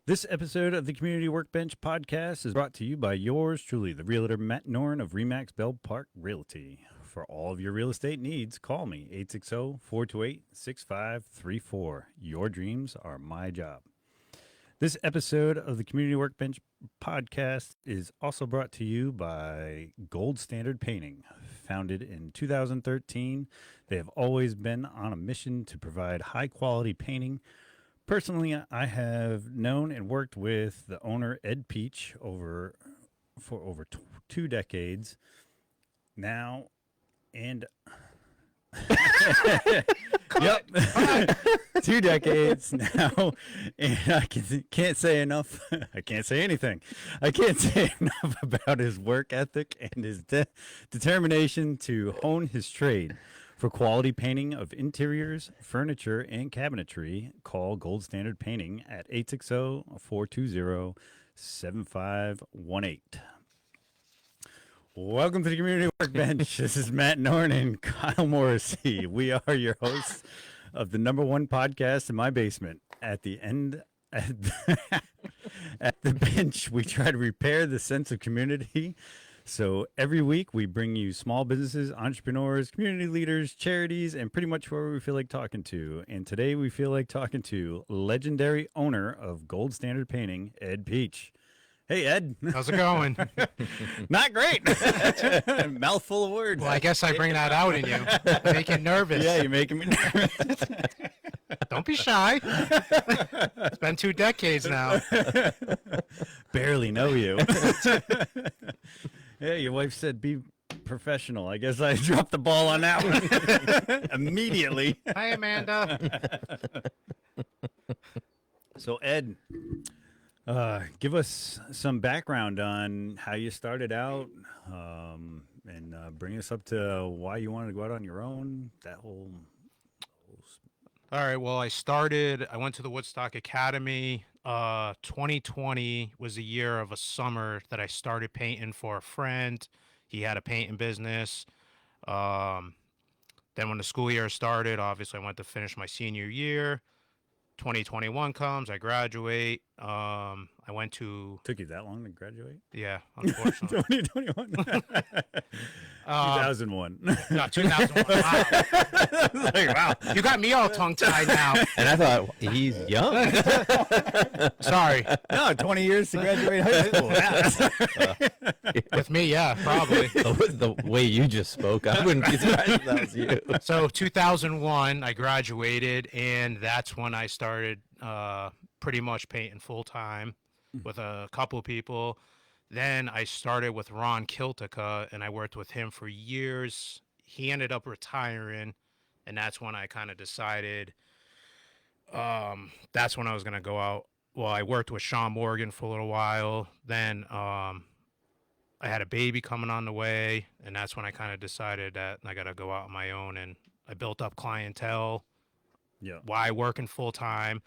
This episode of the Community Workbench podcast is brought to you by yours truly, the realtor Matt Norn of Remax Bell Park Realty. For all of your real estate needs, call me 860-428-6534. Your dreams are my job. This episode of the Community Workbench podcast is also brought to you by Gold Standard Painting. Founded in 2013, they have always been on a mission to provide high-quality painting. Personally, I have known and worked with the owner, Ed Peach, for over 2 decades now, and yep, 2 decades now, and I can't say enough. I can't say anything. I can't say enough about his work ethic and his determination to hone his trade. For quality painting of interiors, furniture, and cabinetry, call Gold Standard Painting at 860-420-7518. Welcome to the Community Workbench. This is Matt Norn and Kyle Morrissey. We are your hosts of the #1 podcast in my basement. At the bench, we try to repair the sense of community. So every week we bring you small businesses, entrepreneurs, community leaders, charities, and pretty much whoever we feel like talking to. And today we feel like talking to legendary owner of Gold Standard Painting, Ed Peach. Hey, Ed. How's it going? Not great. Mouthful of words. Well, I guess I bring that out in you. Make you nervous. Yeah, you're making me nervous. Don't be shy. It's been 2 decades now. Barely know you. Yeah, your wife said be professional. I guess I dropped the ball on that one immediately. Hi, Amanda. So, Ed, give us some background on how you started out, and bring us up to why you wanted to go out on your own. That whole. All right, well, I went to the Woodstock Academy. 2020 was the year of a summer that I started painting for a friend. He had a painting business. Then when the school year started, obviously I went to finish my senior year. 2021 comes, I graduate. I went to... Took you that long to graduate? Yeah, unfortunately. 2021. 2001. No, 2001. Wow. Like, wow. You got me all tongue-tied now. And I thought, he's young. Sorry. No, 20 years to graduate high school. Yeah. With me, yeah, probably. The way you just spoke, I wouldn't be surprised if that was you. So 2001, I graduated, and that's when I started pretty much painting full-time with a couple people. Then I started with Ron Kiltica, and I worked with him for years. He ended up retiring, and that's when I kind of decided that's when I was going to go out. Well, I worked with Sean Morgan for a little while. Then I had a baby coming on the way, and that's when I kind of decided that I got to go out on my own, and I built up clientele. Yeah. Why working full-time?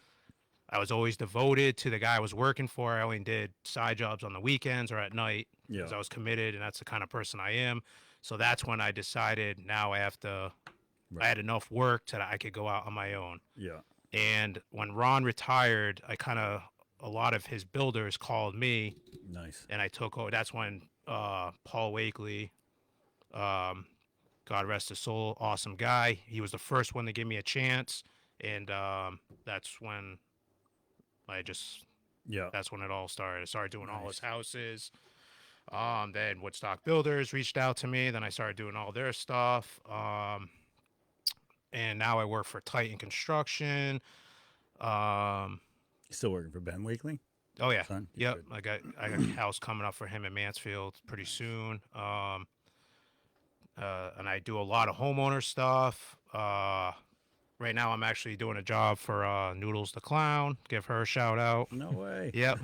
I was always devoted to the guy I was working for. I only did side jobs on the weekends or at night because I was committed, and that's the kind of person I am. So that's when I decided now I have to, I had enough work that I could go out on my own. Yeah. And when Ron retired, a lot of his builders called me. Nice. And I took over. That's when Paul Wakely, God rest his soul, awesome guy. He was the first one to give me a chance. And that's when that's when it all started. I started doing all his houses. Then Woodstock Builders reached out to me. Then I started doing all their stuff. And now I work for Titan Construction. Still working for Ben Wakely? Oh, yeah. Son? Yep. I got a house coming up for him in Mansfield pretty soon. And I do a lot of homeowner stuff. Right now, I'm actually doing a job for Noodles the Clown. Give her a shout out. No way. Yep.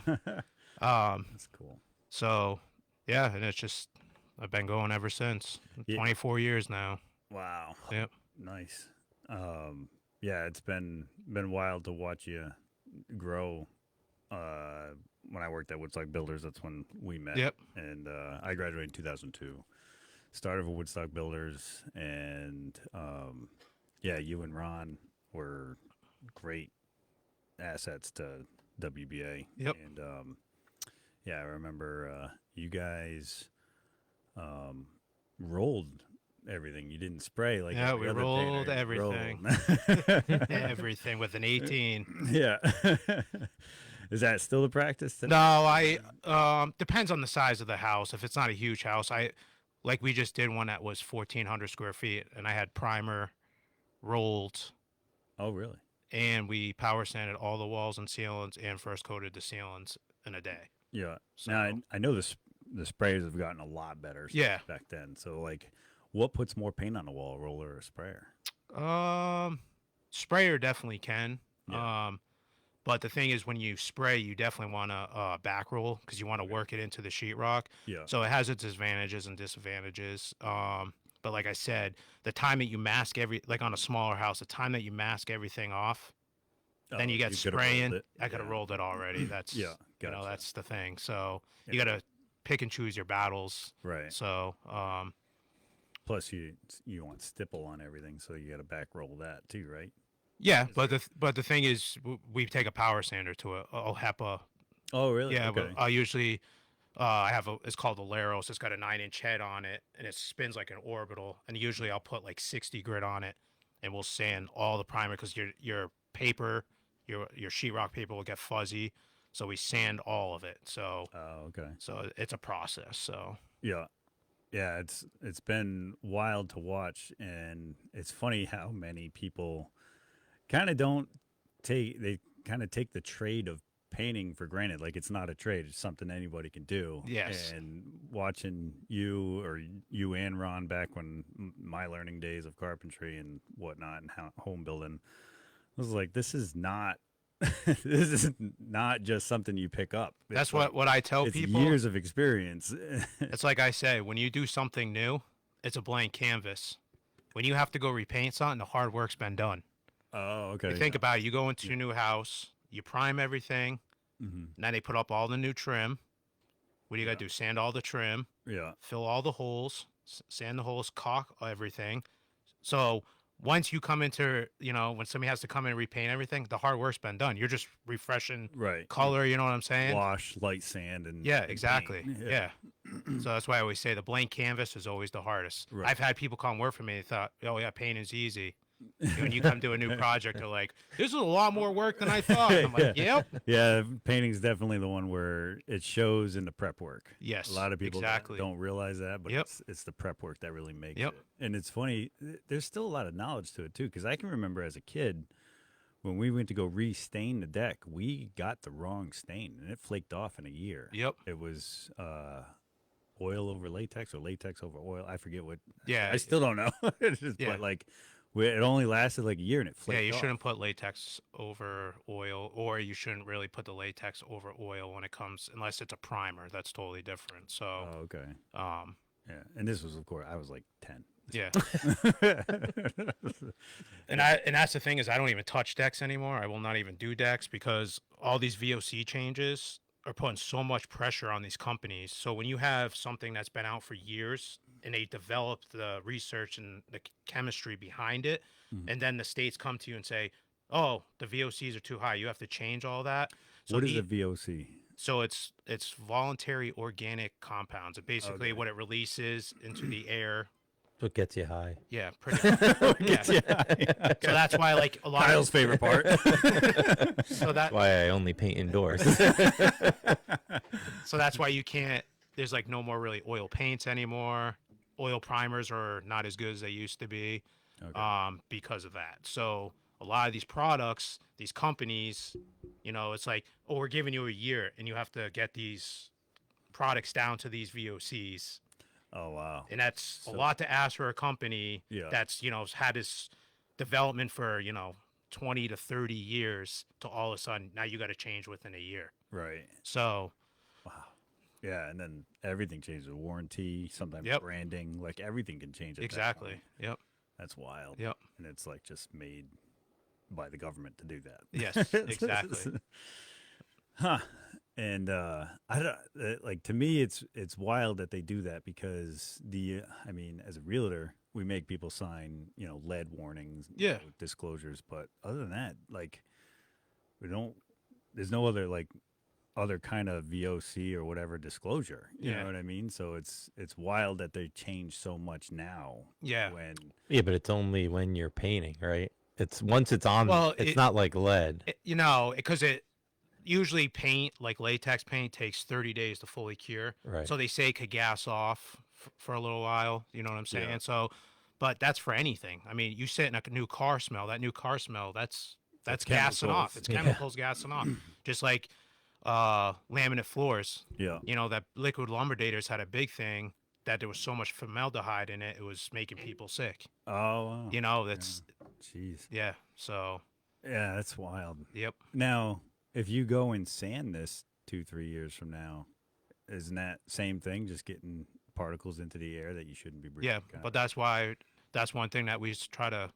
That's cool. So, yeah, and it's just, I've been going ever since. 24 years now. Wow. Yep. Nice. Yeah, it's been wild to watch you grow. When I worked at Woodstock Builders, that's when we met. Yep. And I graduated in 2002. Started with Woodstock Builders, and yeah, you and Ron were great assets to WBA. Yep. And yeah, I remember you guys rolled everything. You didn't spray like Yeah, every we other rolled painter. You everything. rolled. Everything with an 18. Yeah. Is that still the practice today? No, I depends on the size of the house. If it's not a huge house, I like we just did one that was 1,400 square feet, and I had primer rolled, Oh, really? and we power sanded all the walls and ceilings, and first coated the ceilings in a day. Yeah. So Now I know the sprayers have gotten a lot better yeah, back then. So like, what puts more paint on the wall, a roller or a sprayer? sprayer definitely can. Yeah. But the thing is, when you spray, you definitely want to back roll because you want to work it into the sheetrock. Yeah. So it has its advantages and disadvantages. But like I said, the time that you mask like on a smaller house, the time that you mask everything off, then Oh, you get coulda rolled spraying. it. I could have Yeah. rolled it already. That's Yeah. Gotcha. that's the thing. So Yeah. you got to pick and choose your battles. Right. So Plus, you want stipple on everything, so you got to back roll that too, right? yeah, Is but there- the thing is, we take a power sander to a HEPA. Oh, really? Yeah, Okay. but I usually I have it's called a Laros. It's got a 9-inch head on it, and it spins like an orbital. And usually I'll put like 60 grit on it, and we'll sand all the primer because your paper, your sheetrock paper will get fuzzy. So we sand all of it. So Oh, okay. it's a process. So Yeah. Yeah, it's been wild to watch, and it's funny how many people kind of don't they kind of take the trade of painting for granted. Like it's not a trade; it's something anybody can do. Yes. And watching you and Ron back when my learning days of carpentry and whatnot and home building, I was like, this is not. This is not just something you pick up. that's It's like, what I tell it's people. years of experience. It's like I say, when you do something new, it's a blank canvas. When you have to go repaint something, the hard work's been done. Oh, okay. You think about it, you go into your new house, you prime everything, Mm-hmm. and then they put up all the new trim. What do you got to do? Sand all the trim, Yeah. fill all the holes, sand the holes, caulk everything. So once you come into, when somebody has to come in and repaint everything, the hard work's been done. You're just refreshing Right. color, you know what I'm saying? Wash, light sand, and Yeah, and exactly. paint. Yeah. So that's why I always say the blank canvas is always the hardest. Right. I've had people come work for me and thought, oh, yeah, painting's easy. When you come to a new project, they're like, this is a lot more work than I thought. And I'm like, yep. Yeah, painting's definitely the one where it shows in the prep work. Yes. A lot of people exactly. don't realize that, but Yep. it's the prep work that really makes Yep. it. And it's funny, there's still a lot of knowledge to it too, because I can remember as a kid when we went to go re-stain the deck, we got the wrong stain and it flaked off in a year. Yep. It was oil over latex or latex over oil. I forget what. Yeah. I still don't know. It's just, Yeah. But like, it only lasted like a year and it flaked Yeah, you off. shouldn't put latex over oil, or you shouldn't really put the latex over oil when it comes, unless it's a primer. That's totally different. So, Oh, okay. um, Yeah, and this was, of course, I was like 10. yeah. And that's the thing is, I don't even touch decks anymore. I will not even do decks because all these VOC changes are putting so much pressure on these companies. So when you have something that's been out for years and they develop the research and the chemistry behind it, Mhm. and then the states come to you and say, "Oh, the VOCs are too high. You have to change all that." So What is a VOC? So it's voluntary organic compounds. And basically Okay. what it releases into the air. What gets you high? Yeah, pretty yeah. So that's why like a lot Kyle's of favorite part. so that Why I only paint indoors. so that's why you can't there's like no more really oil paints anymore. Oil primers are not as good as they used to be Okay. because of that. So a lot of these products, these companies, it's like, oh, we're giving you a year and you have to get these products down to these VOCs. Oh, wow. And that's a So- lot to ask for a company Yeah. that's, had this development for, 20 to 30 years to all of a sudden now you got to change within a year. Right. So, Wow. Yeah, and then everything changes. Warranty, sometimes Yep. branding, like everything can change. At that exactly. point. Yep. That's wild. Yep. And it's like just made by the government to do that. Yes, exactly. Huh. And I don't like, to me it's wild that they do that because I mean, as a realtor, we make people sign, lead warnings, Yeah. disclosures, but other than that, like we don't there's no other like other kind of VOC or whatever disclosure. You Yeah. know what I mean? So it's wild that they change so much now. Yeah. When Yeah, but it's only when you're painting, right? It's once it's on. Well, It's not like lead. because it usually paint, like latex paint, takes 30 days to fully cure. Right. So they say it could gas off for a little while. You know what I'm saying? Yeah. So, but that's for anything. I mean, you sit in a new car smell. That new car smell, that's gassing off. chemicals. It's Yeah. chemicals gassing off. Just like laminate floors. yeah, You know, that liquid lumberdators had a big thing that there was so much formaldehyde in it, it was making people sick. oh wow. You know, that's Jeez. yeah. So Yeah, that's wild. yep. Now, if you go and sand this 2-3 years from now, isn't that same thing? Just getting particles into the air that you shouldn't be breathing. Yeah, but that's why that's one thing that we try to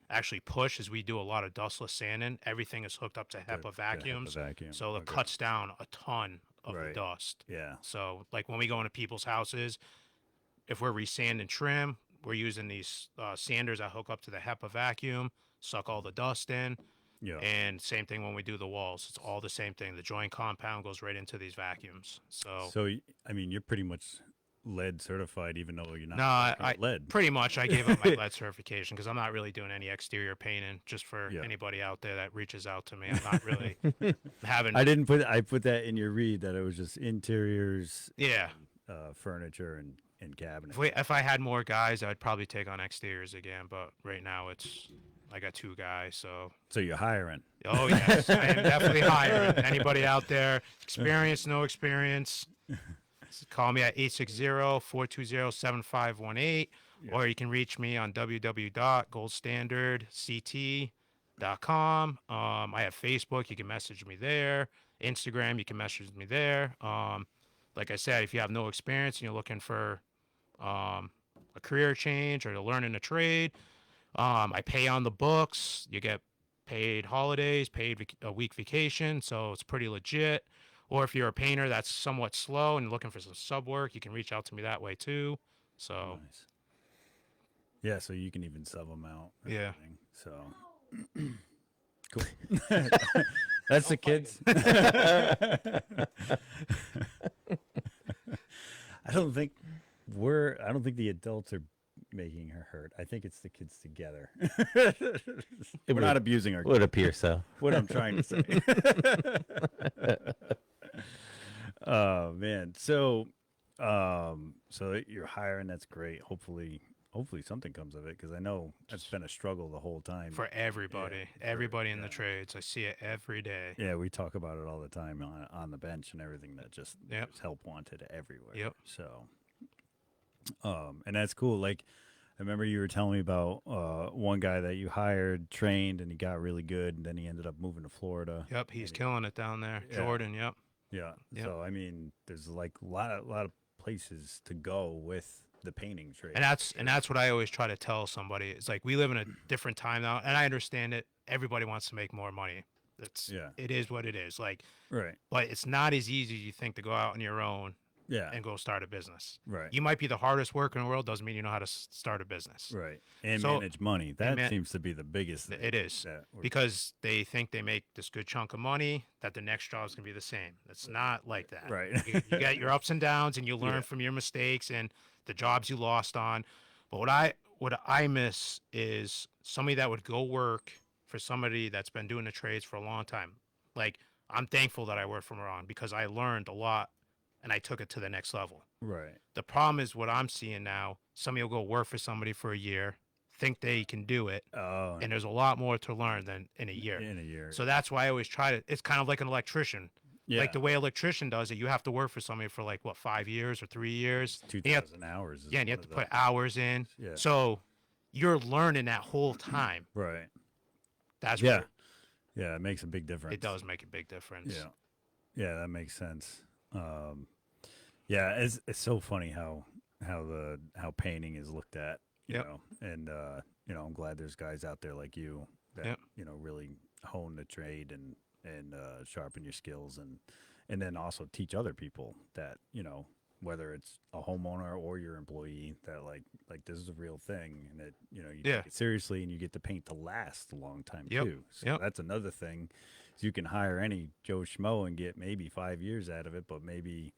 actually push is we do a lot of dustless sanding. Everything is hooked up to HEPA vacuums, vacuum. so it Okay. cuts down a ton of the Right. dust. Yeah. So like when we go into people's houses, if we're resand and trim, we're using these sanders that hook up to the HEPA vacuum, suck all the dust in. Yeah. And same thing when we do the walls. It's all the same thing. The joint compound goes right into these vacuums. So I mean, you're pretty much lead certified, even though you're not no, working I with lead. pretty much I gave up my lead certification because I'm not really doing any exterior painting. Just for Yeah. anybody out there that reaches out to me, I'm not really having. I put that in your read that it was just interiors, Yeah, furniture and cabinets. if I had more guys, I'd probably take on exteriors again. But right now, I got 2 guys. So So you're hiring. oh yes, I am definitely hiring. Anybody out there, experience, no experience, call me at 860-420-7518, or you can reach me on www.goldstandardct.com. I have Facebook. You can message me there. Instagram, you can message me there. Like I said, if you have no experience and you're looking for a career change or to learn in a trade, I pay on the books. You get paid holidays, a week vacation, so it's pretty legit. Or if you're a painter that's somewhat slow and looking for some sub work, you can reach out to me that way too. So Nice. Yeah, so you can even sub them out. and Yeah. everything. So cool. That's the kids. I don't think the adults are making her hurt. I think it's the kids together. We're not abusing our kids. Would appear so. What I'm trying to say. Oh man. So you're hiring, that's great. Hopefully something comes of it, because I know it's been a struggle the whole time. for everybody, Yeah, everybody in the yeah. trades, I see it every day. Yeah, we talk about it all the time on the bench and everything, that just Yep. there's help wanted everywhere. Yep. So and that's cool. Like, I remember you were telling me about one guy that you hired, trained, and he got really good, and then he ended up moving to Florida. Yep, he's killing it down there. Yeah. Jordan, yep. Yeah. Yep. So I mean, there's like a lot of places to go with the painting trade. And that's what I always try to tell somebody. It's like we live in a different time now, and I understand it. Everybody wants to make more money. It is what it is. Like, Right. but it's not as easy as you think to go out on your own Yeah. and go start a business. Right. You might be the hardest worker in the world, doesn't mean you know how to start a business. Right. And So- manage money. That man- seems to be the biggest thing. It is that we're- because they think they make this good chunk of money that the next job is gonna be the same. It's not like that. Right. You got your ups and downs, and you learn Yeah. from your mistakes and the jobs you lost on. But what I miss is somebody that would go work for somebody that's been doing the trades for a long time. Like, I'm thankful that I worked for Moran because I learned a lot and I took it to the next level. Right. The problem is what I'm seeing now. Somebody will go work for somebody for a year, think they can do it, Oh, and there's a lot more to learn than in a year. in a year. So that's why I always try to. It's kind of like an electrician. yeah. Like the way electrician does it, you have to work for somebody for like what 5 years or 3 years. And you have- 2,000 hours. Is yeah, and you one have to of put hours in. Yeah. So you're learning that whole time. Right. That's Yeah. where Yeah, it makes a big difference. it does make a big difference. Yeah. Yeah, that makes sense. Yeah, it's so funny how painting is looked at, you Yep. know. And I'm glad there's guys out there like you that, Yep. really hone the trade and sharpen your skills, and then also teach other people that, whether it's a homeowner or your employee, that like this is a real thing, and that you Yeah. take it seriously, and you get the paint to last a long time Yep. too. So Yep. that's another thing. So you can hire any Joe Schmo and get maybe 5 years out of it, but maybe,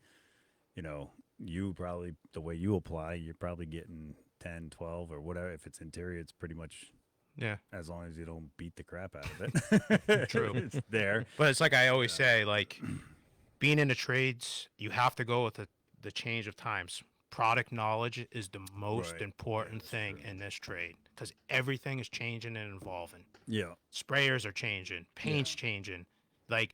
you probably, the way you apply, you're probably getting 10, 12 or whatever. If it's interior, it's pretty much Yeah, as long as you don't beat the crap out of it. true. It's there. But it's like I always say, like being in the trades, you have to go with the change of times. Product knowledge is the most Right. important Yeah, thing true. in this trade because everything is changing and evolving. Yeah. Sprayers are changing, paint's changing. Like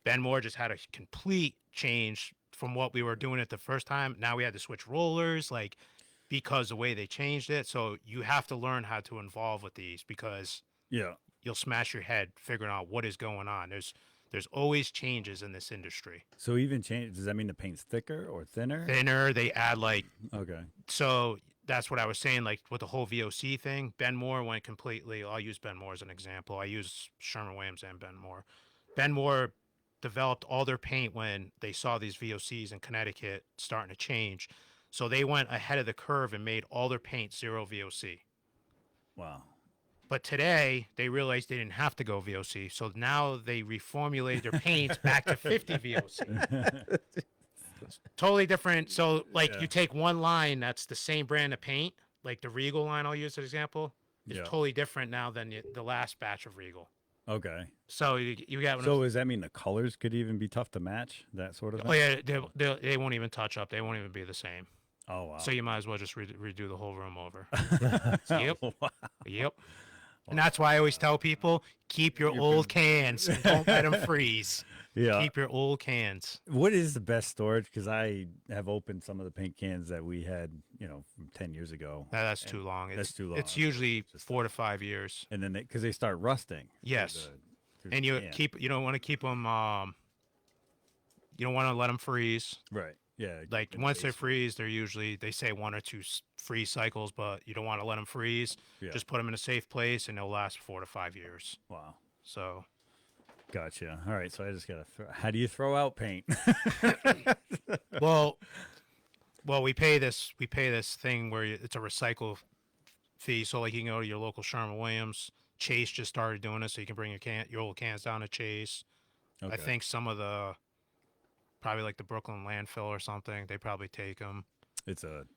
Ben Moore just had a complete change from what we were doing it the first time. Now we had to switch rollers, like because the way they changed it. So you have to learn how to involve with these because Yeah. you'll smash your head figuring out what is going on. There's always changes in this industry. So even change, does that mean the paint's thicker or thinner? Thinner, they add like Okay. so that's what I was saying, like with the whole VOC thing. Ben Moore went completely. I'll use Ben Moore as an example. I use Sherman Williams and Ben Moore. Ben Moore developed all their paint when they saw these VOCs in Connecticut starting to change. So they went ahead of the curve and made all their paint 0 VOC. Wow. But today they realized they didn't have to go VOC. So now they reformulated their paints back to 50 VOC. Totally different. So like Yeah. you take one line that's the same brand of paint, like the Regal line I'll use as an example, is Yeah. totally different now than the last batch of Regal. Okay. So you got So does that mean the colors could even be tough to match? That sort of thing? oh yeah, they won't even touch up. They won't even be the same. Oh, wow. So you might as well just redo the whole room over. Yep. Yep. And that's why I always tell people keep your old cans. And don't let them freeze. Yeah. Keep your old cans. What is the best storage? Because I have opened some of the paint cans that we had, from 10 years ago. That's too long. that's too long. It's usually 4 to 5 years. And then because they start rusting. Yes. through And the you can. you don't want to keep them. You don't want to let them freeze. Right. Yeah. Like in the once they basement. freeze, they're usually they say 1 or 2 freeze cycles, but you don't want to let them freeze. Yeah. Just put them in a safe place, and they'll last 4 to 5 years. Wow. So Gotcha. All right. So I just got to how do you throw out paint? well, we pay this thing where it's a recycle fee. So like you can go to your local Sherman Williams. Chase just started doing this, so you can bring your old cans down to Chase. Okay. I think some of the probably like the Brooklyn landfill or something, they probably take them. It's what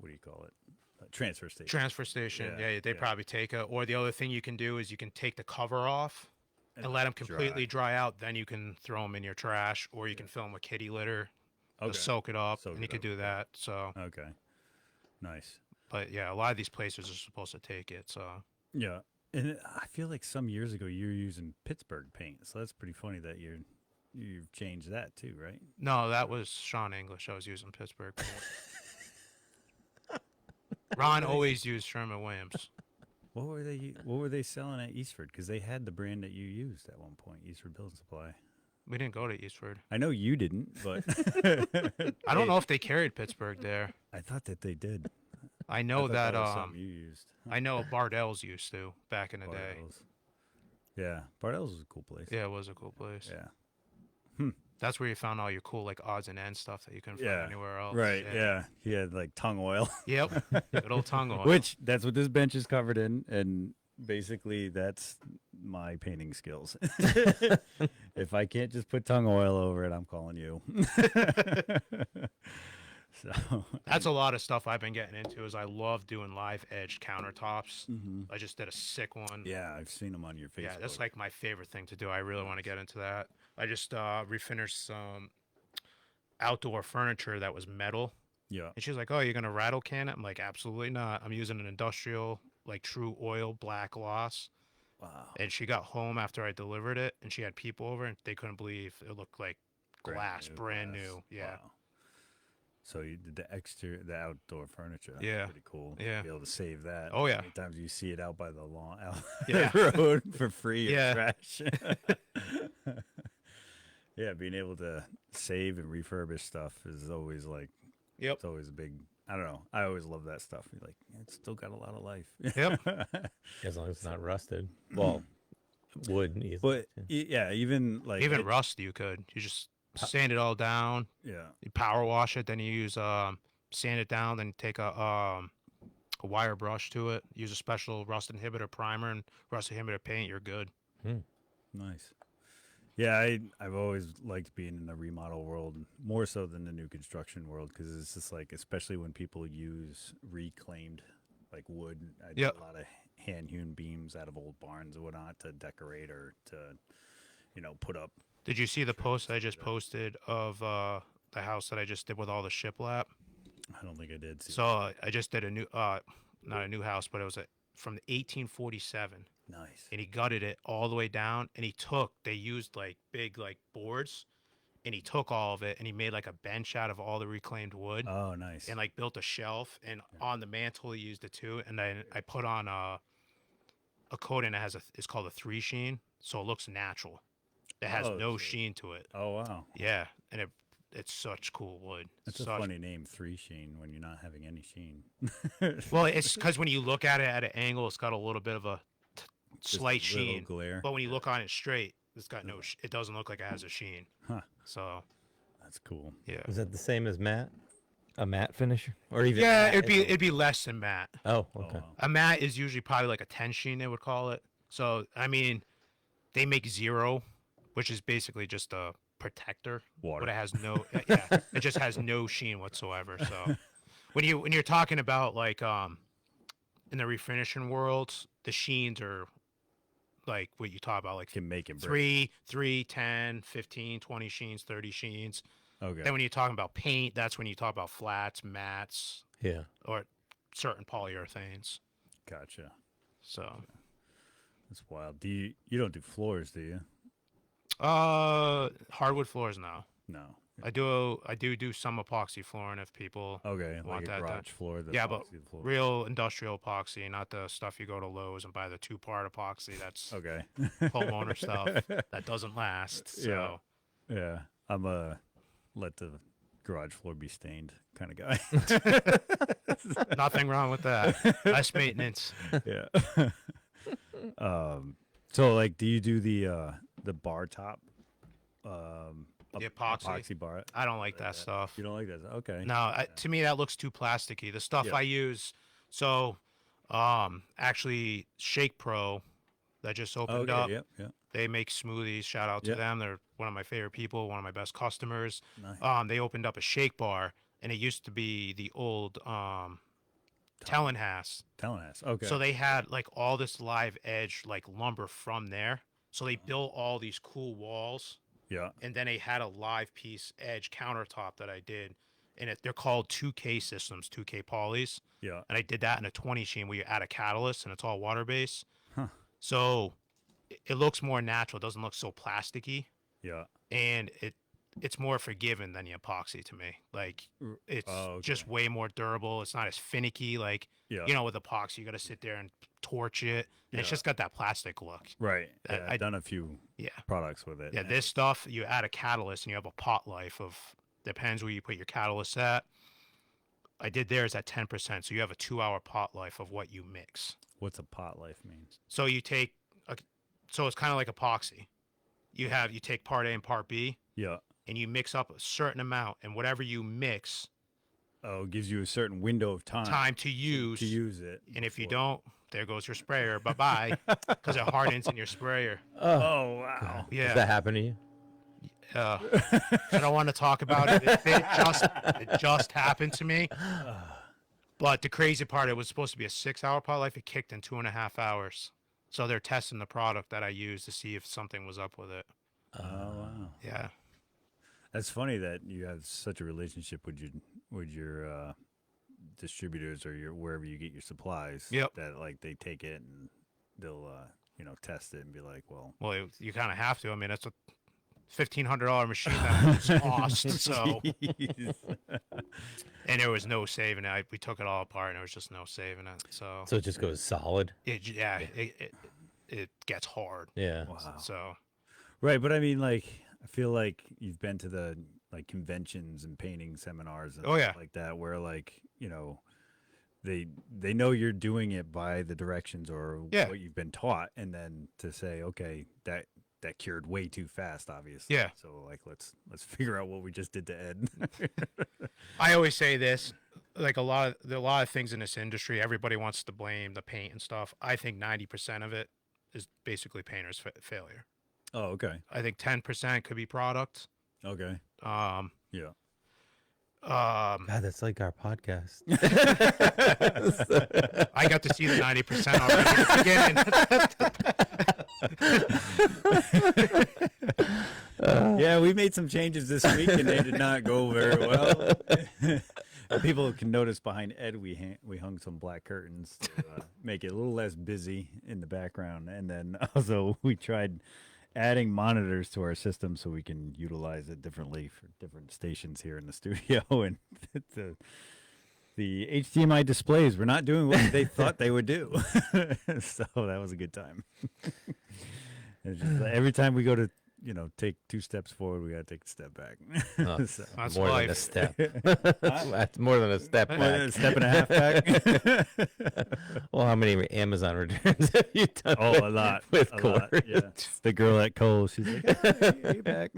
do you call it? A transfer station. Transfer station, Yeah, yeah, they yeah. probably take it. Or the other thing you can do is you can take the cover off and let them completely dry out. Then you can throw them in your trash, or you can fill them with kitty litter. They'll Okay. soak it up, Soak and you it could up, do yeah. that. So, Okay. Nice. but yeah, a lot of these places are supposed to take it. So Yeah. And I feel like some years ago you were using Pittsburgh paint, so that's pretty funny that you've changed that too, right? no, that was Sean English. I was using Pittsburgh. Ron always used Sherman Williams. What were they selling at Eastford? Because they had the brand that you used at one point, Eastford Building Supply. We didn't go to Eastford. I know you didn't, but I don't know if they carried Pittsburgh there. I thought that they did. I know thought that was something you used. I know Bardell's used to back in the day. Bardell's. Yeah, Bardell's is a cool place. Yeah, it was a cool place. Yeah. That's where you found all your cool like odds and ends stuff that you couldn't Yeah. find anywhere else. Right. Yeah. He had like tongue oil, Yep. Good old tongue oil. which that's what this bench is covered in, and basically that's my painting skills. If I can't just put tongue oil over it, I'm calling you. So That's a lot of stuff I've been getting into. Is I love doing live edge countertops. Mhm. I just did a sick one. yeah, I've seen them on your Facebook. Yeah, that's like my favorite thing to do. I really want to get into that. I just refinished some outdoor furniture that was metal. yeah. And she's like, "Oh, you're gonna rattle can it?" I'm like, "Absolutely not. I'm using an industrial, like true oil black gloss." Wow. And she got home after I delivered it, and she had people over, and they couldn't believe it looked like glass, brand glass. new. Yeah, Wow. So you did the outdoor furniture. That's Yeah. pretty cool. Yeah. Be able to save that. Oh, yeah. How many times you see it out by the lawn, out Yeah. the road for free or Yeah. trash. Yeah, being able to save and refurbish stuff is always like Yep. it's always a big. I don't know. I always love that stuff. You're like, it's still got a lot of life. Yep. As long as it's not rusted. Well, wood easily. But yeah, even like Even rust, you could. You just sand it all down. yeah, You power wash it, then you use sand it down, then take a wire brush to it. Use a special rust inhibitor primer and rust inhibitor paint. You're good. Nice. Yeah, I've always liked being in the remodel world more so than the new construction world because it's just like, especially when people use reclaimed like wood. I do Yep. a lot of hand hewn beams out of old barns and whatnot to decorate or to put up. Did you see the Structures post I like just that. posted of the house that I just did with all the shiplap? I don't think I did see So I just did a new, not a new house, but it was from 1847, that. Nice. and he gutted it all the way down, and they used like big like boards, and he took all of it, and he made like a bench out of all the reclaimed wood, Oh, nice. and like built a shelf, and Yeah. on the mantle he used it too, and then I put on a coating that it's called a 3 sheen, so it looks natural. It has Oh, no so- sheen to it. Oh, wow. Yeah, and it's such cool wood. That's a Such funny name, 3 sheen, when you're not having any sheen. Well, it's because when you look at it at an angle, it's got a little bit of a Just a slight little sheen. glare. But when you look on it straight, it's got no. It doesn't look like it has a sheen. Huh. So That's cool. yeah, Is that the same as matte? A matte finisher, or even? yeah. matte isn't- It'd be less than matte. Oh, Oh, okay. wow. A matte is usually probably like a 10 sheen. They would call it. So I mean, they make 0, which is basically just a protector, Water. but it has no. Yeah, it just has no sheen whatsoever. So when you're talking about like in the refinishing world, the sheens are like what you talk about, like Can make it break. 3, 10, 15, 20 sheens, 30 sheens. Okay. Then when you're talking about paint, that's when you talk about flats, mats, Yeah. or certain polyurethanes. Gotcha. So, That's wild. You don't do floors, do you? hardwood floors now. No. I do some epoxy flooring if people Okay, want like a that done. garage floor. That's Yeah, but epoxy floor. real industrial epoxy, not the stuff you go to Lowe's and buy the 2-part epoxy. That's Okay. homeowner stuff that doesn't last. So Yeah. I'm a let the garage floor be stained kind of guy. nothing wrong with that. Less maintenance. Yeah. So like, do you do the bar top? The epoxy? bar. I don't like that stuff. You don't like that? Okay. No, to me that looks too plasticky. The stuff Yeah. I use, so actually Shake Pro that just opened Okay. up. Yep. Yep. They make smoothies. Shout out to Yep. them. They're one of my favorite people, one of my best customers. Nice. They opened up a shake bar, and it used to be the old Tellenhaus. Telling us. Okay. So they had like all this live edge like lumber from there. So they built all these cool walls, yeah. and then they had a live piece edge countertop that I did, and they're called 2K systems, 2K polys, Yeah. and I did that in a 20 sheen where you add a catalyst and it's all water based. Huh. So it looks more natural. It doesn't look so plasticky, Yeah. and it's more forgiving than the epoxy to me. Like it's just way more durable. It's not as finicky. Like Yeah. with epoxy, you got to sit there and torch it, and it's Yeah. just got that plastic look. Right. Yeah, I- I've done a few Yeah. products with it. Yeah, and this stuff, you add a catalyst and you have a pot life of, depends where you put your catalyst at. I did theirs at 10%, so you have a 2-hour pot life of what you mix. What's a pot life mean? So you take, so it's kind of like epoxy. You take part A and part B, Yeah. and you mix up a certain amount, and whatever you mix, Oh, it gives you a certain window of time to use. to use it. And if you before- don't, there goes your sprayer. Bye bye, because it hardens in your sprayer. Oh wow. Yeah. Does that happen to you? I don't want to talk about it. It just happened to me. But the crazy part, it was supposed to be a 6-hour pot life. It kicked in 2.5 hours. So they're testing the product that I use to see if something was up with it. Oh wow. Yeah. That's funny that you have such a relationship with your distributors or your wherever you get your supplies. Yep. That like they take it and they'll test it and be like, well, Well, you kind of have to. I mean, it's a $1,500 machine that it's cost. So, and there was no saving it. We took it all apart, and there was just no saving it. So, So it just goes solid. it gets hard. Yeah. wow. So, Right, but I mean, like, I feel like you've been to the like conventions and painting seminars and Oh, yeah. stuff like that, where like they know you're doing it by the directions or Yeah. what you've been taught, and then to say, okay, that cured way too fast, obviously. Yeah. So like, let's figure out what we just did to Ed. I always say this, like there are a lot of things in this industry. Everybody wants to blame the paint and stuff. I think 90% of it is basically painter's failure. Oh, okay. I think 10% could be product. Okay. Um, Yeah. God, that's like our podcast. I got to see the 90% already at the beginning. Yeah, we made some changes this week, and they did not go very well. People can notice behind Ed, we hung some black curtains to make it a little less busy in the background, and then also we tried adding monitors to our system so we can utilize it differently for different stations here in the studio. And the HDMI displays were not doing what they thought they would do, so that was a good time. It's just, every time we go to take 2 steps forward, we got to take a step back. Oh, So, That's more than a life. step. That's more than a step more than a back. step and a half back. Well, how many Amazon returns have you done? Oh, with, a lot. with A cords? lot, yeah. The girl at Kohl's, she's like, hey, you back?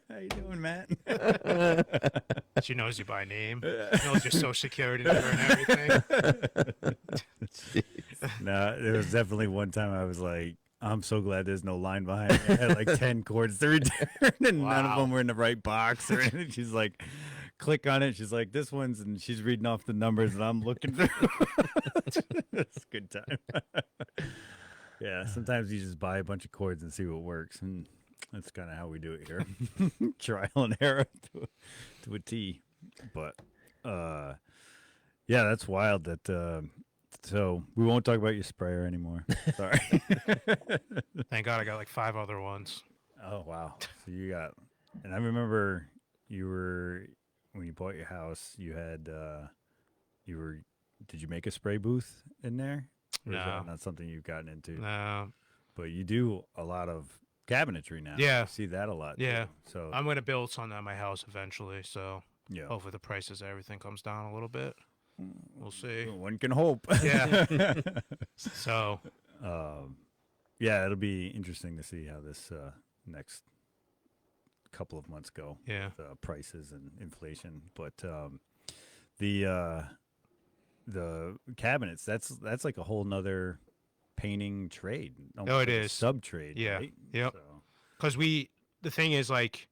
How you doing, Matt? She knows you by name. She knows your social security number and everything. No, there was definitely one time I was like, I'm so glad there's no line behind me. I had like 10 cords to return, and none of Wow. them were in the right box or anything. She's like, click on it. She's like, this one's, and she's reading off the numbers, and I'm looking through. It's a good time. Yeah, sometimes you just buy a bunch of cords and see what works, and that's kind of how we do it here. Trial and error to a T. But yeah, that's wild. That so we won't talk about your sprayer anymore. Sorry. Thank God I got like 5 other ones. Oh wow! So you got, and I remember when you bought your house, you had did you make a spray booth in there? Or is No. that not something you've gotten into? No. But you do a lot of cabinetry now. Yeah. I see that a lot. Yeah. Too. So I'm going to build something at my house eventually, so yeah, hopefully the prices of everything comes down a little bit. We'll see. one can hope. Yeah. So, yeah, it'll be interesting to see how this next couple of months go. yeah. With, prices and inflation, but the cabinets, that's like a whole nother painting trade. Oh, it is. Sub trade. Yeah. Right? Yep. So, Because the thing is, like,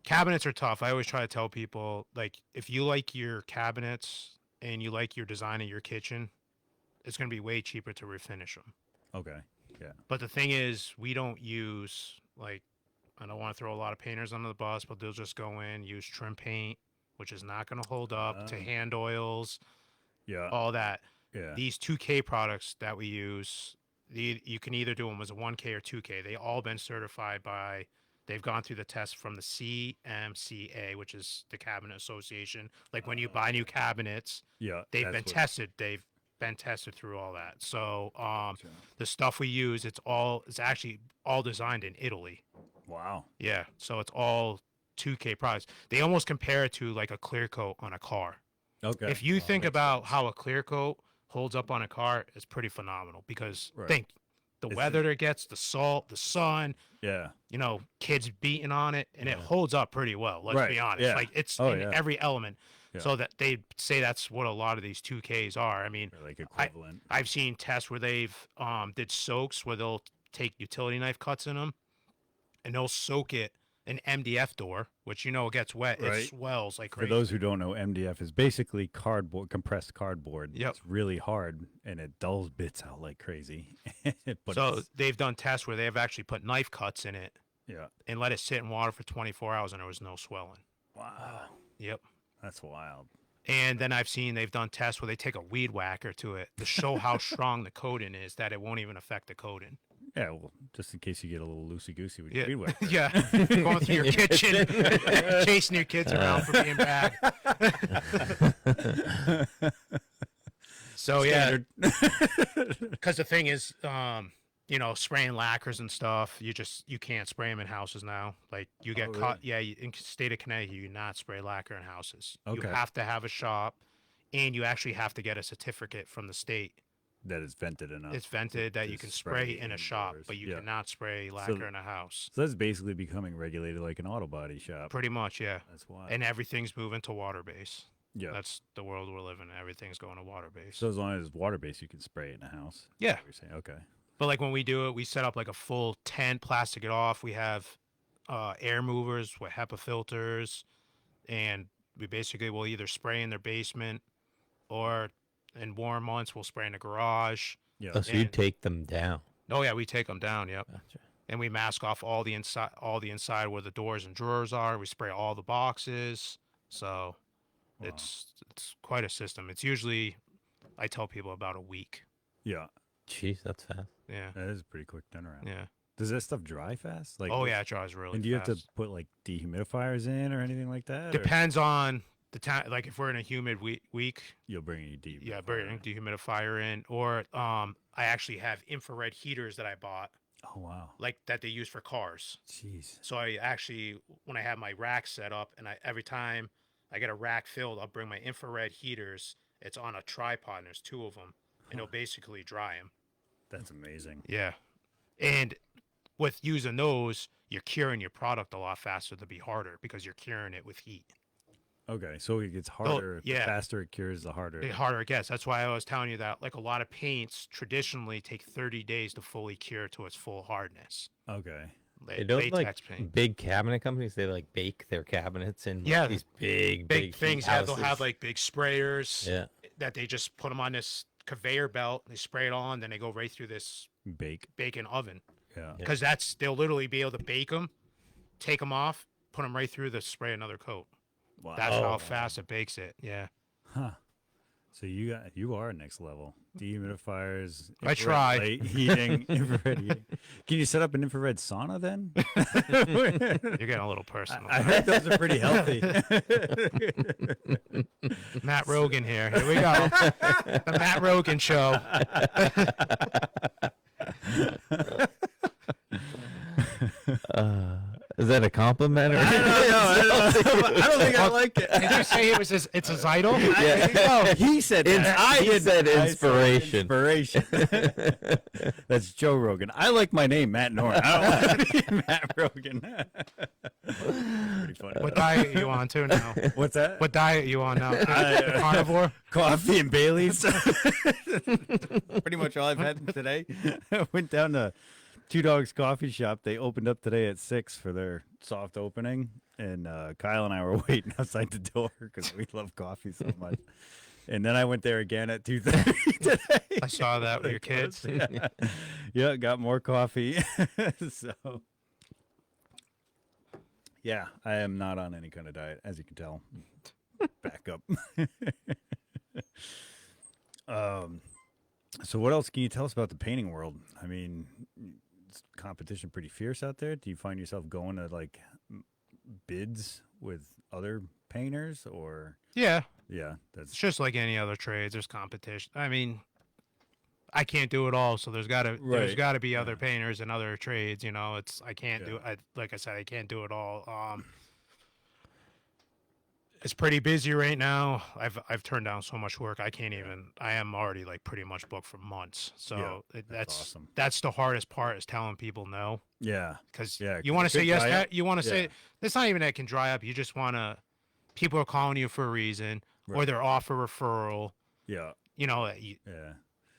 cabinets are tough. I always try to tell people, like, if you like your cabinets and you like your design of your kitchen, it's going to be way cheaper to refinish them. okay. Yeah. But the thing is, we don't use, like, I don't want to throw a lot of painters under the bus, but they'll just go in, use trim paint, which is not going to hold up, to Oh. hand oils, Yeah. all that. Yeah. These 2K products that we use, you can either do them as a 1K or 2K. They all been certified by, they've gone through the test from the CMCA, which is the Cabinet Association. Like when you buy new cabinets, Yeah. they've that's been what- tested. They've been tested through all that. So Gotcha. the stuff we use, it's actually all designed in Italy. Wow. Yeah. So it's all 2K products. They almost compare it to like a clear coat on a car. Okay. If you Oh, think makes about sense. how a clear coat holds up on a car, it's pretty phenomenal because Right. think the It's weather that it gets, the salt, the sun, Yeah. kids beating on it, and it Yeah. holds up pretty well. Let's be Right, honest. yeah. Like it's Oh, in yeah. every element. Yeah. So that they say that's what a lot of these 2Ks are. I mean, Or like equivalent. I've seen tests where they've did soaks where they'll take utility knife cuts in them, and they'll soak it in MDF door, which it gets wet, Right. it swells like For crazy. those who don't know, MDF is basically cardboard, compressed cardboard. Yep. It's really hard and it dulls bits out like crazy. But So it's- they've done tests where they've actually put knife cuts in it yeah. and let it sit in water for 24 hours, and there was no swelling. Wow. Yep. That's wild. And then I've seen they've done tests where they take a weed whacker to it to show how strong the coating is, that it won't even affect the coating. Yeah, well, just in case you get a little loosey-goosey with Yeah. your weed whacker. Yeah. Going through your kitchen, chasing your kids around for being bad. So Standard. because the thing is, spraying lacquers and stuff, you can't spray them in houses now. Like you get Oh, caught. Yeah, in state of Connecticut, you cannot spray lacquer in houses. Okay. You have to have a shop, and you actually have to get a certificate from the state. That is vented enough. It's vented that you to can spray spray in a shop, indoors. but you Yeah. cannot spray lacquer in a house. So that's basically becoming regulated like an auto body shop. Pretty much, yeah. That's why. And everything's moving to water base. yeah. That's the world we're living in. Everything's going to water base. So as long as it's water based, you can spray it in a house. Yeah. You're saying okay. But like when we do it, we set up like a full tent, plastic it off. We have air movers with HEPA filters, and we basically will either spray in their basement or in warm months we'll spray in the garage. Yeah. Oh, so you And- take them down. Oh yeah, we take them down. Yep. Gotcha. And we mask off all the inside where the doors and drawers are. We spray all the boxes. So Wow. it's quite a system. It's usually, I tell people, about a week. Yeah. Jeez, that's fast. Yeah. That is a pretty quick turnaround. Yeah. Does that stuff dry fast? Like, Oh yeah, it dries really And do you fast. have to put like dehumidifiers in or anything like that? or Depends on the time. Like if we're in a humid week, You'll bring a dehumidifier. yeah, bring a dehumidifier in. Or I actually have infrared heaters that I bought, Oh wow. like that they use for cars. Jeez. So I actually, when I have my rack set up, and every time I get a rack filled, I'll bring my infrared heaters. It's on a tripod, and there's 2 of them, and it'll basically dry them. That's amazing. Yeah, and with using those, you're curing your product a lot faster to be harder because you're curing it with heat. Okay, so it gets harder. The yeah. faster it cures, the harder. The harder it gets. That's why I was telling you that, like, a lot of paints traditionally take 30 days to fully cure to its full hardness. Okay. They don't like Latex paint. big cabinet companies. They like bake their cabinets in like, Yeah. these big Big things heat they'll have houses. like big sprayers Yeah. that they just put them on this conveyor belt. They spray it on, then they go right through this Bake. baking oven. Yeah. Because they'll literally be able to bake them, take them off, put them right through the spray another coat. Wow. That's Oh, how wow. fast it bakes it. Yeah. Huh. So you are next level. Dehumidifiers. I infrared try. light heating. Infrared heating. Can you set up an infrared sauna then? You're getting a little personal. I heard those are pretty healthy. Matt Rogan here. Here we go. The Matt Rogan show. Is that a compliment or? I don't think I like it. Did you say it was it's his idol? Yeah. He said Ins- that. I said inspiration. Inspiration. That's Joe Rogan. I like my name, Matt Norton. I don't want to be Matt Rogan. Pretty funny. What diet are you on to now? What's that? What diet are you on now? Carnivore? Coffee and Bailey's. Pretty much all I've had today. I went down to Two Dogs Coffee Shop. They opened up today at 6 for their soft opening, and Kyle and I were waiting outside the door because we love coffee so much. And then I went there again at 2:30 today. I saw that with your kids. Yeah, yeah, got more coffee. So, yeah, I am not on any kind of diet, as you can tell. Back up. So what else can you tell us about the painting world? I mean, is competition pretty fierce out there? Do you find yourself going to like bids with other painters, or Yeah. yeah, that's It's just like any other trades. There's competition. I mean, I can't do it all, so there's gotta Right. be other painters and other trades. You know, I can't do. Like I said, I can't do it all. It's pretty busy right now. I've turned down so much work. I can't even. I am already like pretty much booked for months. So that's awesome. that's the hardest part, is telling people no, yeah, because Yeah, 'cause you want it to say could yes. dry up. You want to Yeah. say it's not even that it can dry up. You just want to. People are calling you for a reason, or Right. they're off a referral. yeah, You know, yeah,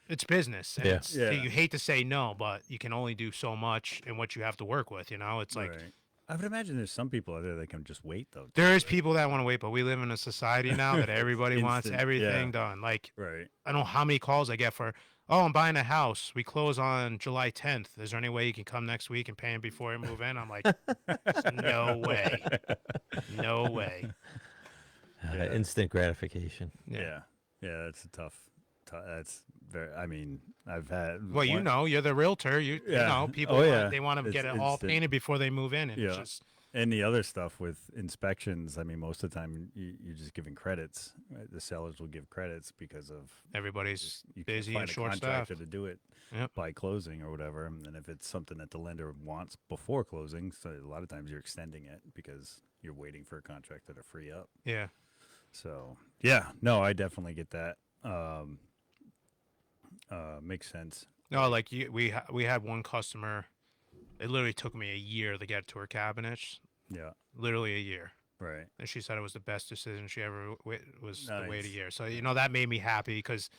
it's business. And Yeah. it's, Yeah. you hate to say no, but you can only do so much and what you have to work with. You know, it's like right. I would imagine there's some people out there that can just wait though. there is people that want to wait, but we live in a society now that everybody wants Instant, everything yeah. done. Like, Right. I don't know how many calls I get for, oh, I'm buying a house. We close on July 10th. Is there any way you can come next week and pay him before I move in? I'm like, no way. No way. Yeah. Instant gratification. Yeah. Yeah, that's a tough. That's very. I mean, I've had. Well, you one- know, you're the realtor. You Yeah. know, people, Oh, yeah. they want to It's get it all instant. painted before they move in. And it's Yeah. just, And the other stuff with inspections. I mean, most of the time you're just giving credits. Right? The sellers will give credits because of everybody's you can't busy find and a short contractor staffed. to do it Yep. by closing or whatever. And if it's something that the lender wants before closing, so a lot of times you're extending it because you're waiting for a contractor to free up. Yeah. So yeah, no, I definitely get that. Makes sense. No, like we had one customer. It literally took me a year to get to her cabinets. Yeah, Literally a year, right. and she said it was the best decision she ever was to wait a Nice. year. So that made me happy because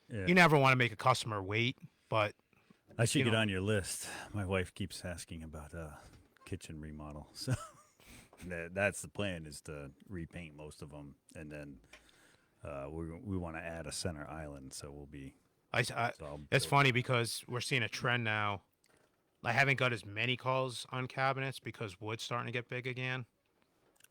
Yeah, you never want to make a customer wait, but I should You get know- on your list. My wife keeps asking about kitchen remodel, so that's the plan is to repaint most of them, and then we want to add a center island, so we'll be. I, So I'll it's build- funny because we're seeing a trend now. I haven't got as many calls on cabinets because wood's starting to get big again.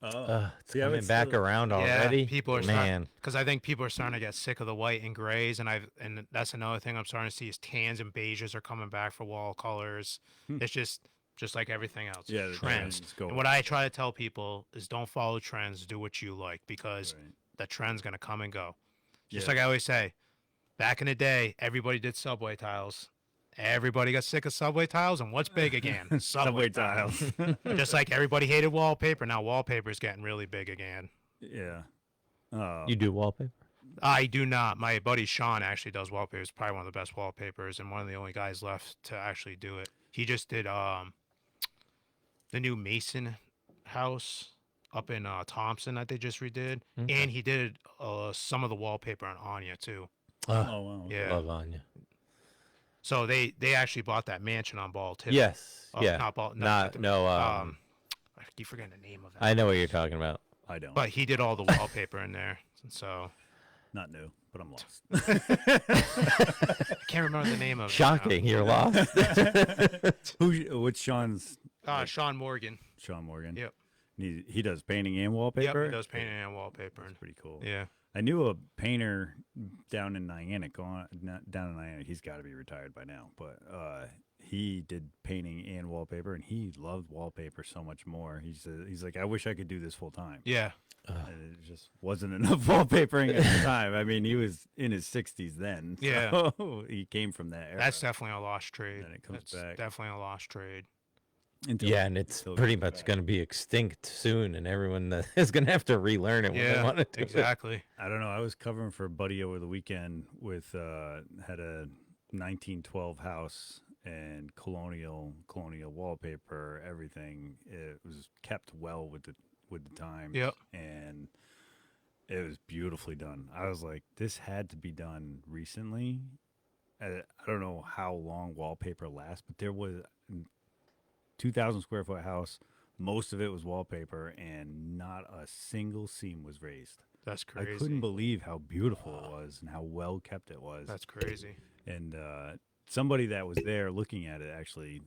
Oh, It's see, I would coming back still- around already. Yeah, people are Man. because I think people are starting to get sick of the white and grays, and that's another thing I'm starting to see is tans and beiges are coming back for wall colors. It's just like everything else. Yeah, the trends. trends go And what I try to tell people is don't follow trends, do what you like because Right. the trend's gonna come and go. Just Yeah. like I always say, back in the day, everybody did subway tiles. Everybody got sick of subway tiles, and what's big again? Subway tiles. Just like everybody hated wallpaper, now wallpaper is getting really big again. Yeah. You do wallpaper? I do not. My buddy Sean actually does wallpaper. It's probably one of the best wallpapers and one of the only guys left to actually do it. He just did the new Mason house up in Thompson that they just redid, and he did some of the wallpaper on Anya too. Oh wow. Yeah. Love Anya. So they actually bought that mansion on Ball too. Yes. Oh, yeah. not Ball. No. I keep forgetting the name of that. I know what you're talking about. I don't. But he did all the wallpaper in there. So Not new, but I'm lost. I can't remember the name of it. Shocking. You're lost. What's Sean's? Sean Morgan. Sean Morgan. Yep. He does painting and wallpaper. Yep, he does painting and wallpaper. That's pretty cool. Yeah. I knew a painter down in Niantic. Down in Niantic, he's got to be retired by now, but he did painting and wallpaper, and he loved wallpaper so much more. He's like, I wish I could do this full time. Yeah. And it just wasn't enough wallpapering at the time. I mean, he was in his 60s then. Yeah. So he came from that era. That's definitely a lost trade. And it comes That's back. definitely a lost trade. Until- Yeah, and it's until it pretty comes much back. going to be extinct soon, and everyone is going to have to relearn it when they want to do it. exactly. I don't know. I was covering for a buddy over the weekend with had a 1912 house and colonial wallpaper, everything. It was kept well with the time. Yep. And it was beautifully done. I was like, this had to be done recently. I don't know how long wallpaper lasts, but there was 2,000 square foot house. Most of it was wallpaper, and not a single seam was raised. That's crazy. I couldn't believe how beautiful it was and how well kept it was. That's crazy. And somebody that was there looking at it actually,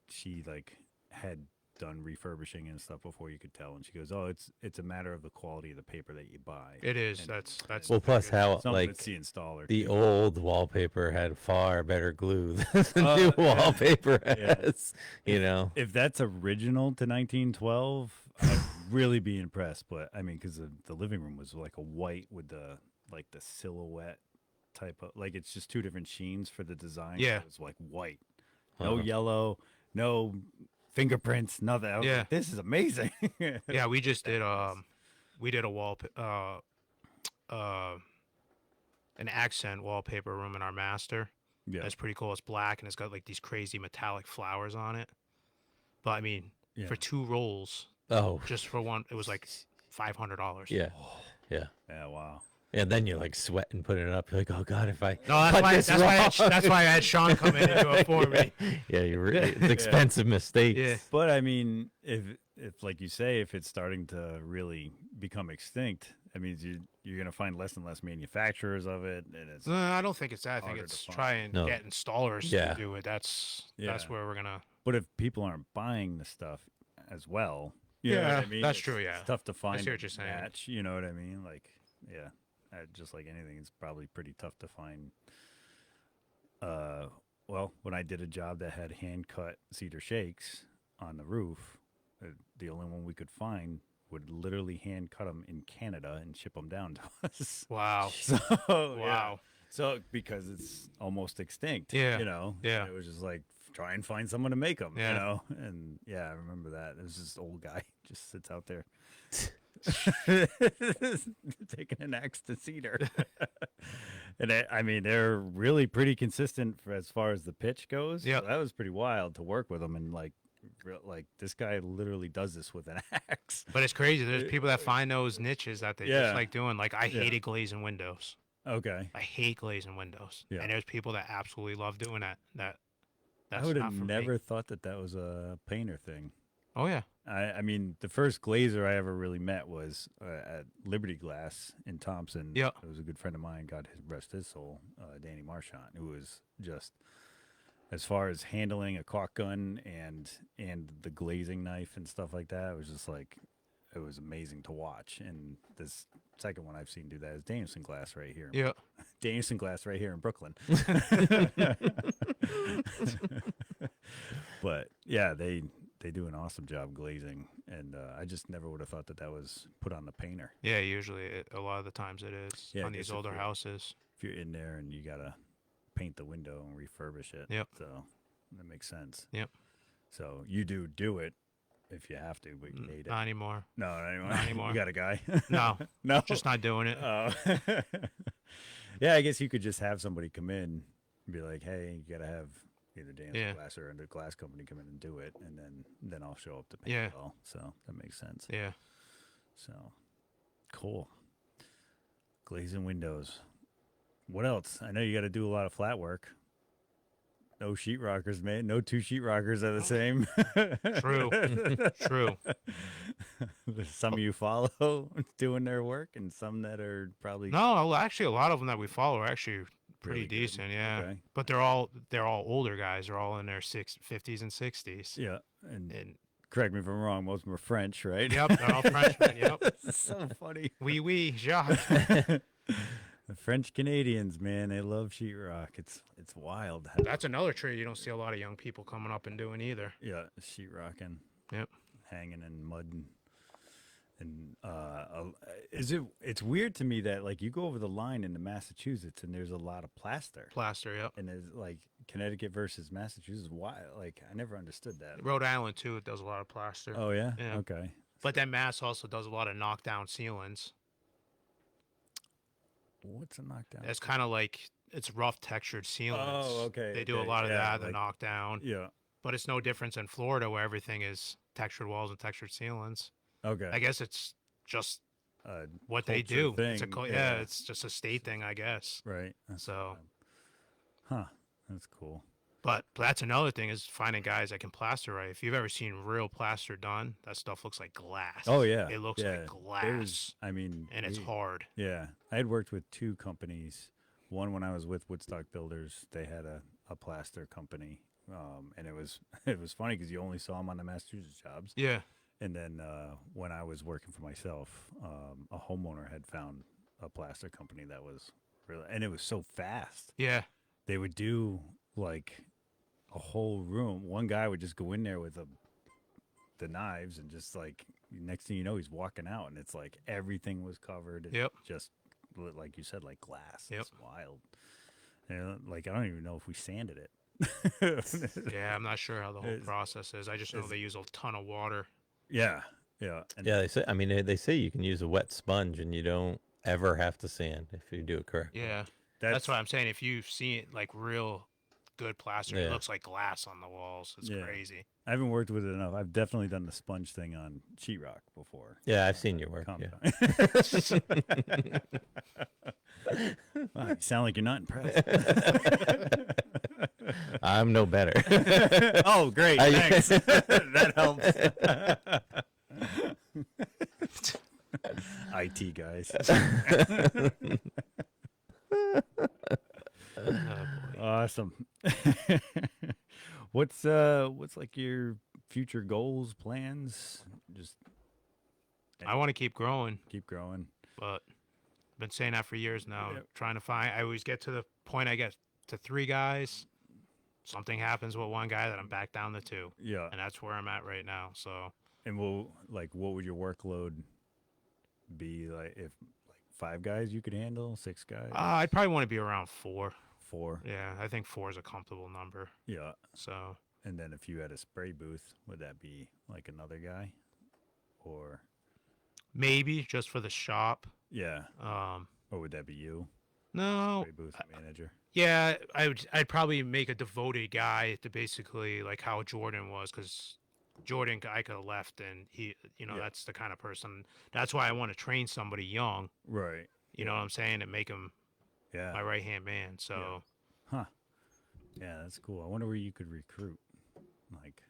she like had done refurbishing and stuff before you could tell, and she goes, "Oh, it's a matter of the quality of the paper that you buy." It is. And That's Well, the plus biggest- how some of like it's the installer. the too. old wallpaper had far better glue than the Oh, new yeah. wallpaper Yeah. has. You know. If that's original to 1912, I'd really be impressed. But I mean, because the living room was like a white with the silhouette type of, like, it's just two different sheens for the design. Yeah. It was like white, no Uh-huh. yellow, no fingerprints, nothing. I was Yeah. like, this is amazing. Yeah, we just did we did a an accent wallpaper room in our master. Yeah. That's pretty cool. It's black and it's got like these crazy metallic flowers on it. But I mean, Yeah. for 2 rolls, Oh. just for one, it was like $500. Yeah. Yeah. Yeah. Wow. And then you're like sweating putting it up. You're like, oh god, if I No, that's cut why. this That's why, wrong." that's why I had Sean come in and do it for me. Yeah, it's expensive mistakes. Yeah. But I mean, if like you say, if it's starting to really become extinct, I mean, you're going to find less and less manufacturers of it, and it's No, I don't think it's that. I think harder it's to find. try and No. get installers Yeah. to do it. That's Yeah. where we're gonna. But if people aren't buying the stuff as well, you know Yeah, what I mean? that's It's- true, yeah. It's tough to find see a what you're saying. match, you know what I mean? Like, yeah, just like anything, it's probably pretty tough to find. Well, when I did a job that had hand-cut cedar shakes on the roof, the only one we could find would literally hand-cut them in Canada and ship them down to us. Wow. So, yeah. Wow. So, because it's almost extinct, Yeah. you know? Yeah. It was just like, try and find someone to make them, Yeah. you know? And yeah, I remember that. There's this old guy just sits out there taking an axe to cedar. And I mean, they're really pretty consistent as far as the pitch goes. Yep. So that was pretty wild to work with them. And like this guy literally does this with an axe. But it's crazy. There's people that find those niches that they Yeah. just like doing. Like I Yeah. hated glazing windows. Okay. I hate glazing windows. Yeah. And there's people that absolutely love doing that. I That's would have not for me. never thought that that was a painter thing. Oh yeah. I mean, the first glazer I ever really met was at Liberty Glass in Thompson. Yeah. It was a good friend of mine, God rest his soul, Danny Marchant, who was just, as far as handling a caulk gun and the glazing knife and stuff like that, it was just like, it was amazing to watch. And this second one I've seen do that is Danielson Glass right here. Yeah. Danielson Glass right here in Brooklyn. But yeah, they do an awesome job glazing, and I just never would have thought that that was put on the painter. Yeah, usually a lot of the times it is Yeah, I on guess these if older you're- houses. If you're in there and you gotta paint the window and refurbish it, Yep. so that makes sense. Yep. So you do it if you have to, but you need it. Not anymore. No, not anymore. Not anymore. You got a guy? No, No, just not doing it. Oh. Yeah, I guess you could just have somebody come in and be like, "Hey, you gotta have either Danielson Yeah. Glass or the glass company come in and do it," and then I'll show up to paint Yeah. it all. So that makes sense. Yeah. So cool. Glazing windows. What else? I know you got to do a lot of flat work. No sheetrockers, man. No two sheetrockers are the same. True. True. There's some of you follow doing their work, and some that are probably No, actually, a lot of them that we follow are actually pretty really good. decent. Yeah. Okay. But they're all older guys. They're all in their 50s and 60s. Yeah, and And correct me if I'm wrong. Most of them are French, right? yep, they're all Frenchmen. Yep. That's so funny. Oui, Jacques. The French Canadians, man, they love sheetrock. It's wild. That's another trade you don't see a lot of young people coming up and doing either. Yeah, sheetrocking. Yep. Hanging in mud and it's weird to me that like you go over the line into Massachusetts and there's a lot of plaster. Plaster, yep. And it's like Connecticut versus Massachusetts. Why? Like I never understood that. Rhode Island too, it does a lot of plaster. Oh yeah? Yeah. Okay. But then Mass also does a lot of knockdown ceilings. What's a knockdown? It's kind of like it's rough textured ceilings. Oh, okay. They do a okay, lot of yeah, that, the like- knockdown. Yeah. But it's no difference in Florida where everything is textured walls and textured ceilings. Okay. I guess it's just Uh, what they culture do. thing, It's a yeah. it's just a state thing, I guess. right. That's So, huh. That's cool. but that's another thing is finding guys that can plaster right. If you've ever seen real plaster done, that stuff looks like glass. Oh yeah. It looks yeah. like glass, There's- I mean, and it's we- hard. Yeah, I had worked with two companies. One when I was with Woodstock Builders, they had a plaster company, and it was funny because you only saw them on the Massachusetts jobs. Yeah. And then when I was working for myself, a homeowner had found a plaster company that was really, and it was so fast. Yeah. They would do like a whole room. One guy would just go in there with the knives and just like next thing you know, he's walking out, and it's like everything was covered. And Yep. just like you said, like glass. Yep. It's wild. And like I don't even know if we sanded it. Yeah, I'm not sure how the whole It's- process is. I just know they use a ton of water. Yeah, yeah, and Yeah, they say. I mean, they say you can use a wet sponge and you don't ever have to sand if you do it correctly. Yeah. That's what I'm saying. If you see it like real good plaster, it Yeah. looks like glass on the walls. It's Yeah. crazy. I haven't worked with it enough. I've definitely done the sponge thing on sheetrock before. Yeah, I've seen your work. Calm Yeah. down. Wow, you sound like you're not impressed. I'm no better. Oh, great. Thanks. That helps. IT guys. Oh, boy. Awesome. What's like your future goals, plans? Just I want to keep growing, keep growing. but I've been saying that for years now. Yep. Trying to find, I always get to the point I get to 3 guys. Something happens with one guy that I'm back down to 2. Yeah. And that's where I'm at right now. So, And what would your workload be like if like 5 guys you could handle, 6 guys, I'd probably want to be around 4. 4? Yeah, I think 4 is a comfortable number. Yeah. So, And then if you had a spray booth, would that be like another guy? Or maybe just for the shop. yeah. Um, Or would that be you? no, Spray booth manager. yeah, I'd probably make a devoted guy to basically like how Jordan was, because Jordan, I could have left, and he, Yeah. that's the kind of person. That's why I want to train somebody young. Right. You know what I'm saying, and make him Yeah. my right hand man. So Huh. Yeah, that's cool. I wonder where you could recruit, like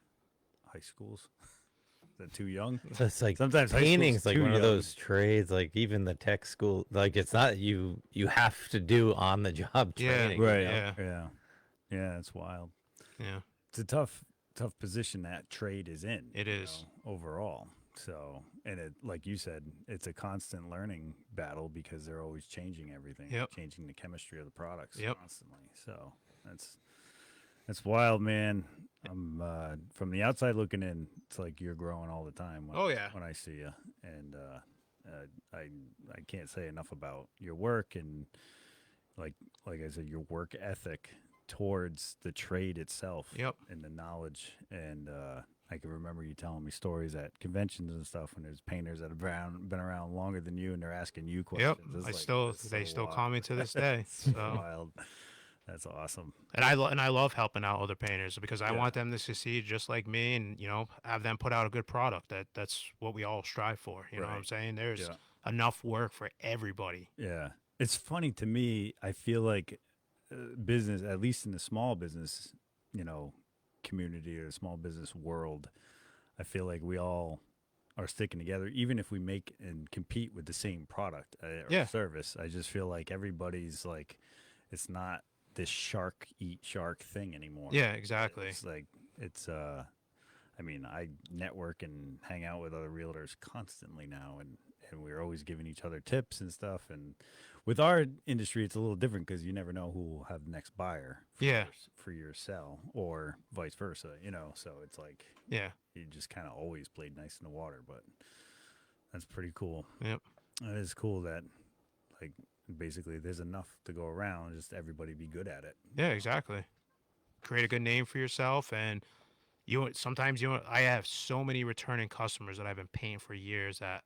high schools. Is that too young? It's like Sometimes high school's painting's like too one of young. those trades, like even the tech school, like it's not you have to do on the job Yeah, training. Right. You know? yeah. Yeah. Yeah, it's wild. yeah, It's a tough position that trade is in. It you is. know, overall. So, and it, like you said, it's a constant learning battle because they're always changing everything, Yep. changing the chemistry of the products Yep. constantly. So that's wild, man. I'm from the outside looking in. It's like you're growing all the time. When, Oh, yeah. when I see you, and I can't say enough about your work and like I said, your work ethic towards the trade itself. Yep. And the knowledge. And I can remember you telling me stories at conventions and stuff when there's painters that have been around longer than you and they're asking you Yep. questions. It's I like, still that's they so still wild. call me to this day. So So wild. That's awesome. and I love helping out other painters because I Yeah. want them to succeed just like me, and have them put out a good product. That's what we all strive for. You know what I'm Right. saying? There's Yeah. enough work for everybody. Yeah. It's funny to me. I feel like business, at least in the small business, community or small business world, I feel like we all are sticking together, even if we make and compete with the same product or Yeah. service. I just feel like everybody's like, it's not this shark eat shark thing anymore. Yeah, exactly. It's like, I mean, I network and hang out with other realtors constantly now, and we're always giving each other tips and stuff. And with our industry, it's a little different because you never know who will have the next buyer Yeah. for your sell or vice versa, So it's like Yeah. you just kind of always played nice in the water, but that's pretty cool. Yep. It is cool that, like, basically there's enough to go around, just everybody be good at it. Yeah, exactly. Create a good name for yourself, and sometimes I have so many returning customers that I've been paying for years that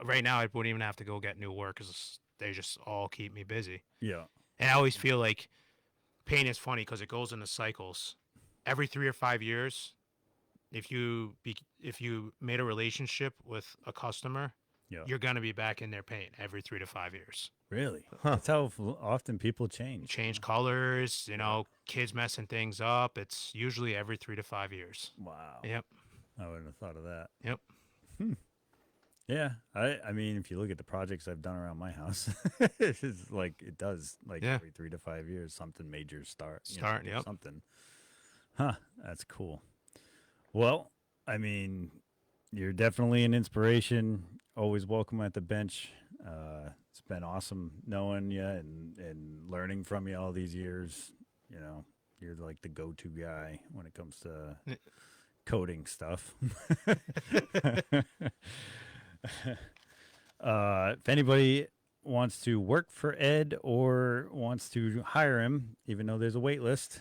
right now I wouldn't even have to go get new work because they just all keep me busy. Yeah. And I always feel like paint is funny because it goes into cycles. Every 3 or 5 years, if you made a relationship with a customer, Yeah. you're gonna be back in their paint every 3 to 5 years. Really? That's how often people change. Change colors, kids messing things up. It's usually every 3 to 5 years. Wow. Yep. I wouldn't have thought of that. Yep. Yeah. I mean, if you look at the projects I've done around my house, it's like it does like Yeah. every 3 to 5 years, something major start. Yep. Something. Huh. That's cool. Well, I mean, you're definitely an inspiration. Always welcome at the bench. It's been awesome knowing you and learning from you all these years. You're like the go-to guy when it comes to coding stuff. If anybody wants to work for Ed or wants to hire him, even though there's a wait list,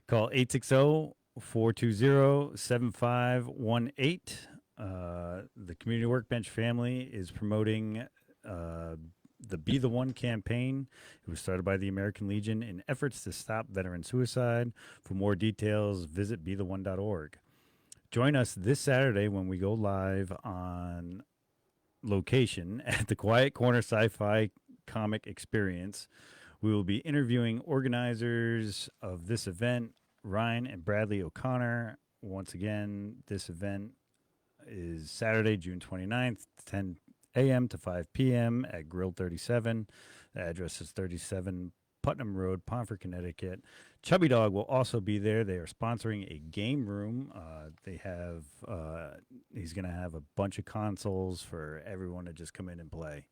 call 860-420-7518. The Community Workbench family is promoting the Be the One campaign. It was started by the American Legion in efforts to stop veteran suicide. For more details, visit betheone.org. Join us this Saturday when we go live on location at the Quiet Corner Sci-Fi Comic Experience. We will be interviewing organizers of this event, Ryan and Bradley O'Connor. Once again, this event is Saturday, June 29th, 10 a.m. to 5 p.m. at Grill 37. The address is 37 Putnam Road, Pomfret, Connecticut. Chubby Dog will also be there. They are sponsoring a game room. He's going to have a bunch of consoles for everyone to just come in and play.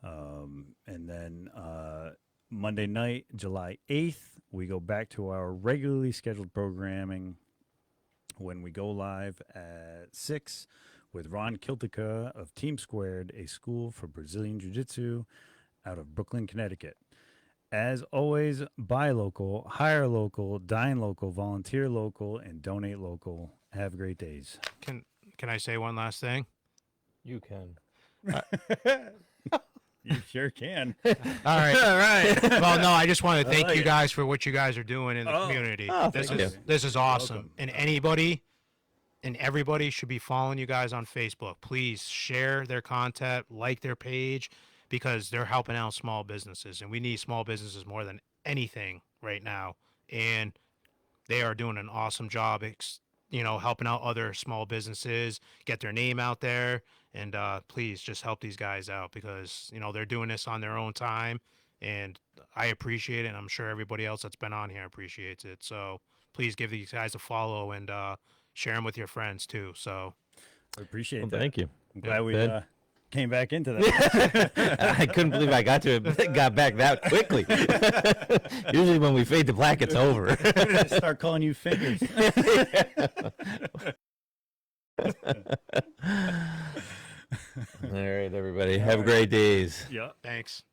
And then Monday night, July 8th, we go back to our regularly scheduled programming when we go live at 6 with Ron Kiltica of Team Squared, a school for Brazilian Jiu-Jitsu out of Brooklyn, Connecticut. As always, buy local, hire local, dine local, volunteer local, and donate local. Have great days. Can I say one last thing? You can. You sure can. All right. All right. Well, no, I just want to thank like you it. guys for what you guys are doing in the Oh. community. Oh, this thank is you. this is awesome. welcome. And anybody and everybody should be following you guys on Facebook. Please share their content, like their page, because they're helping out small businesses, and we need small businesses more than anything right now. And they are doing an awesome job, helping out other small businesses, get their name out there, and please just help these guys out because they're doing this on their own time, and I appreciate it, and I'm sure everybody else that's been on here appreciates it. So please give these guys a follow and share them with your friends too. So I appreciate Well, that. thank you. I'm glad we Good. came back into that. I couldn't believe I got back that quickly. Usually when we fade to black, it's over. Start calling you fingers. All right, everybody. Have great days. Yeah. thanks.